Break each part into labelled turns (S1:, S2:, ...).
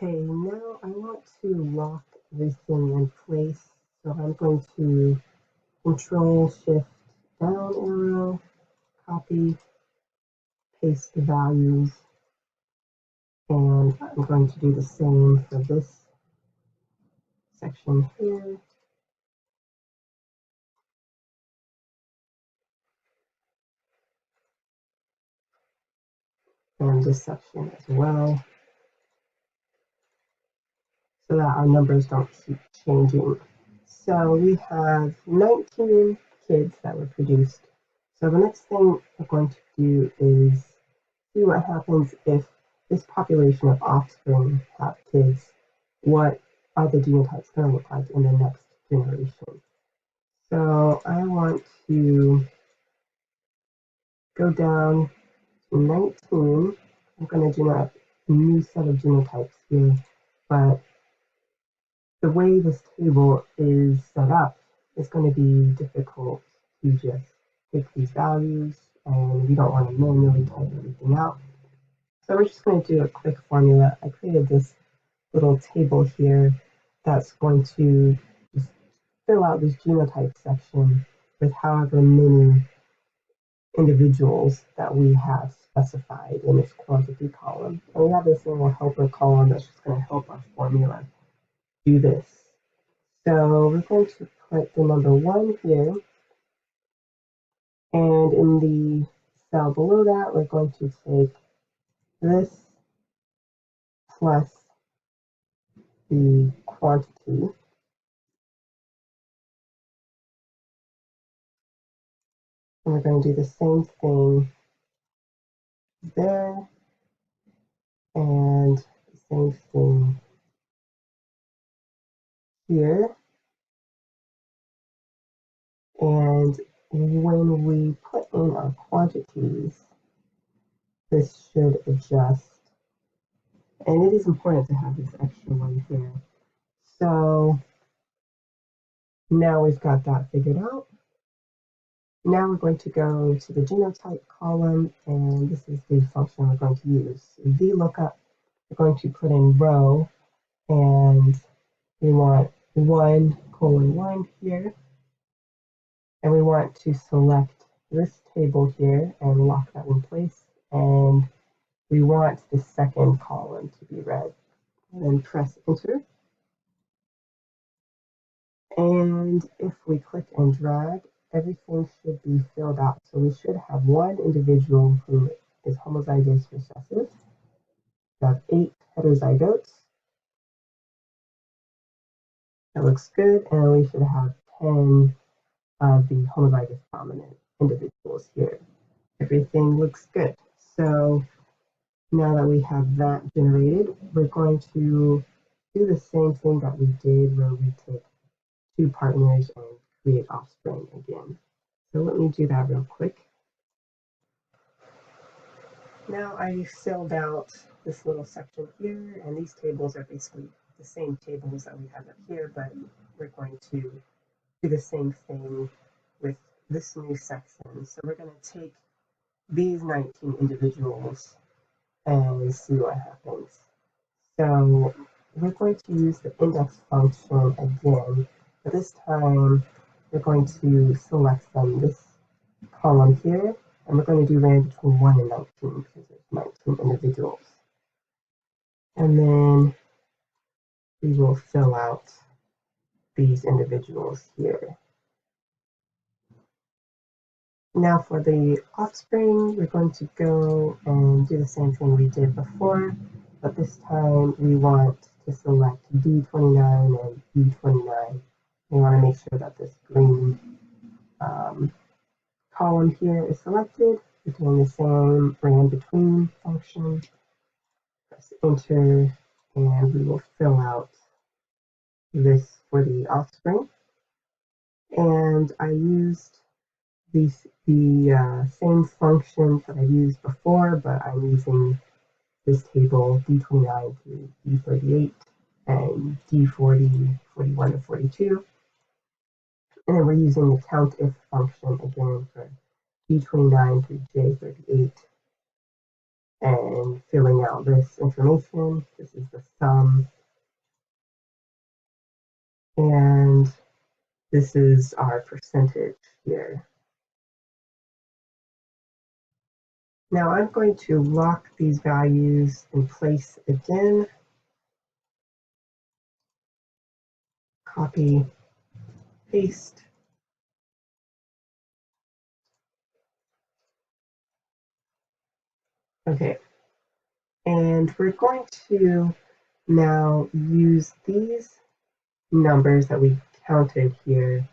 S1: Okay, now I want to lock everything in place. So I'm going to Control Shift down arrow, copy, paste the values, and I'm going to do the same for this section here. And this section as well, so that our numbers don't keep changing. So we have 19 kids that were produced. So the next thing we're going to do is see what happens if this population of offspring have kids. What are the genotypes going to look like in the next generation? So I want to go down to 19. I'm going to generate a new set of genotypes here, but the way this table is set up, it's going to be difficult to just take these values, and we don't want to manually type everything out. So we're just going to do a quick formula. I created this little table here that's going to just fill out this genotype section with however many individuals that we have specified in this quantity column. And we have this little helper column that's just going to help our formula do this. So we're going to put the number 1 here, and in the cell below that, we're going to take this plus the quantity, and we're going to do the same thing there, and the same thing here. And when we put in our quantities, this should adjust. And it is important to have this extra one here. So now we've got that figured out. Now we're going to go to the genotype column, and this is the function we're going to use. VLOOKUP, we're going to put in row, and we want 1:1 here. And we want to select this table here and lock that in place. And we want the second column to be red. And then press enter. And if we click and drag, everything should be filled out. So we should have one individual who is homozygous recessive. We have 8 heterozygotes. That looks good. And we should have 10 of the homozygous dominant individuals here. Everything looks good. So now that we have that generated, we're going to do the same thing that we did where we take 2 partners and create offspring again. So let me do that real quick. Now I filled out this little section here, and these tables are basically the same tables that we have up here, but we're going to do the same thing with this new section. So we're going to take these 19 individuals and see what happens. So we're going to use the index function again, but this time we're going to select from this column here, and we're going to do random between 1 and 19 because there's 19 individuals. And then we will fill out these individuals here. Now for the offspring, we're going to go and do the same thing we did before, but this time we want to select D29 and E29. We want to make sure that this green column here is selected. We're doing the same rand between function. Press enter, and we will fill out this for the offspring. And I used the same functions that I used before, but I'm using this table D29 through D38 and D40, 41 to 42. And then we're using the COUNTIF function again for D29 through J38 and filling out this information. This is the sum, and this is our percentage here. Now I'm going to lock these values in place again. Copy, paste. Okay, and we're going to now use these numbers that we counted here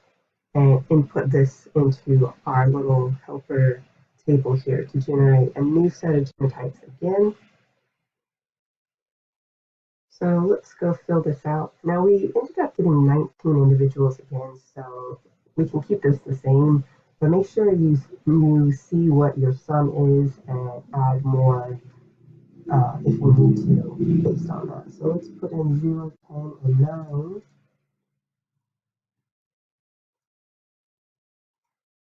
S1: and input this into our little helper table here to generate a new set of genotypes again. So let's go fill this out. Now we ended up getting 19 individuals again, so we can keep this the same, but make sure you see what your sum is and add more if you need to based on that. So let's put in 0, 10, and 9.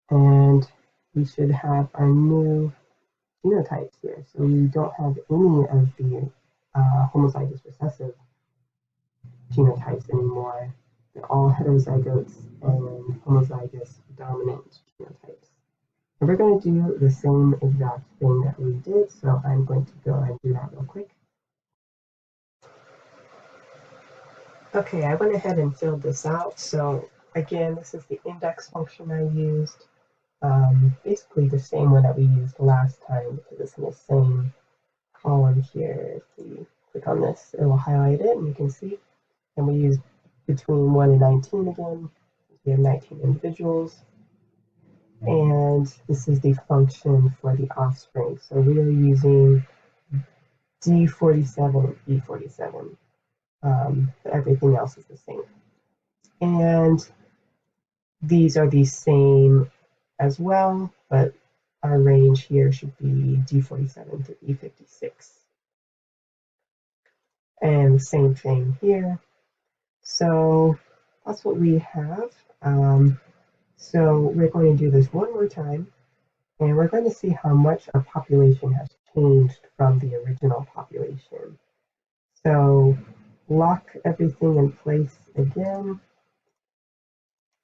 S1: And we should have our new genotypes here. So we don't have any of the homozygous recessive genotypes anymore. They're all heterozygotes and homozygous dominant genotypes. And we're going to do the same exact thing that we did, so I'm going to go and do that real quick. Okay, I went ahead and filled this out. So again, this is the index function I used. Basically the same one that we used last time because it's in the same column here. If we click on this, it will highlight it and you can see. And we use between 1 and 19 again. We have 19 individuals. And this is the function for the offspring. So we are using D47 and E47. But everything else is the same. And these are the same as well, but our range here should be D47 to E56. And the same thing here. So that's what we have. So we're going to do this one more time, and we're going to see how much our population has changed from the original population. So lock everything in place again,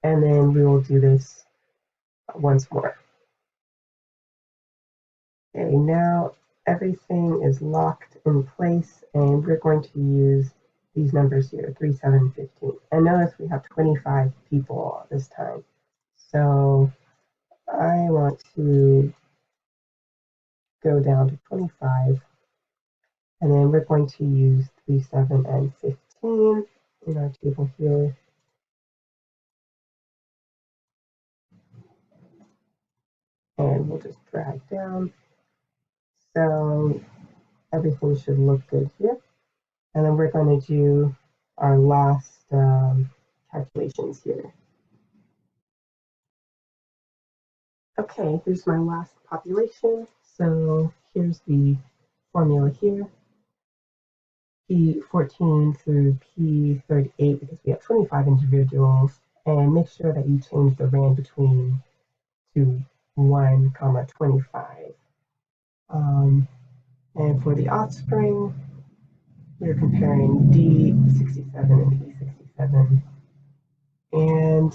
S1: and then we will do this once more. Okay, now everything is locked in place, and we're going to use these numbers here, 3, 7, 15. And notice we have 25 people this time. So I want to go down to 25, and then we're going to use 3, 7, and 15 in our table here. And we'll just drag down. So everything should look good here. And then we're going to do our last calculations here. Okay, here's my last population. So here's the formula here. P14 through P38 because we have 25 individuals, and make sure that you change the rand between to 1, 25. And for the offspring, we're comparing D67 and E67. And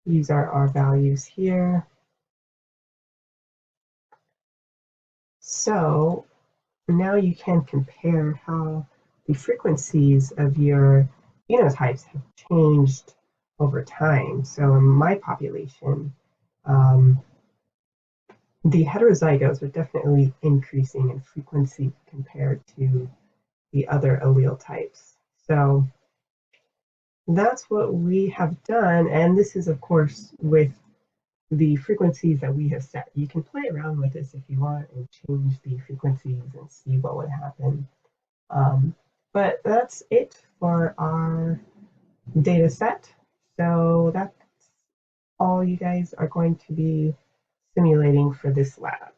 S1: these are our values here. So now you can compare how the frequencies of your phenotypes have changed over time. So in my population, the heterozygotes are definitely increasing in frequency compared to the other allele types. So that's what we have done. And this is, of course, with the frequencies that we have set. You can play around with this if you want and change the frequencies and see what would happen. But that's it for our data set. So that's all you guys are going to be simulating for this lab.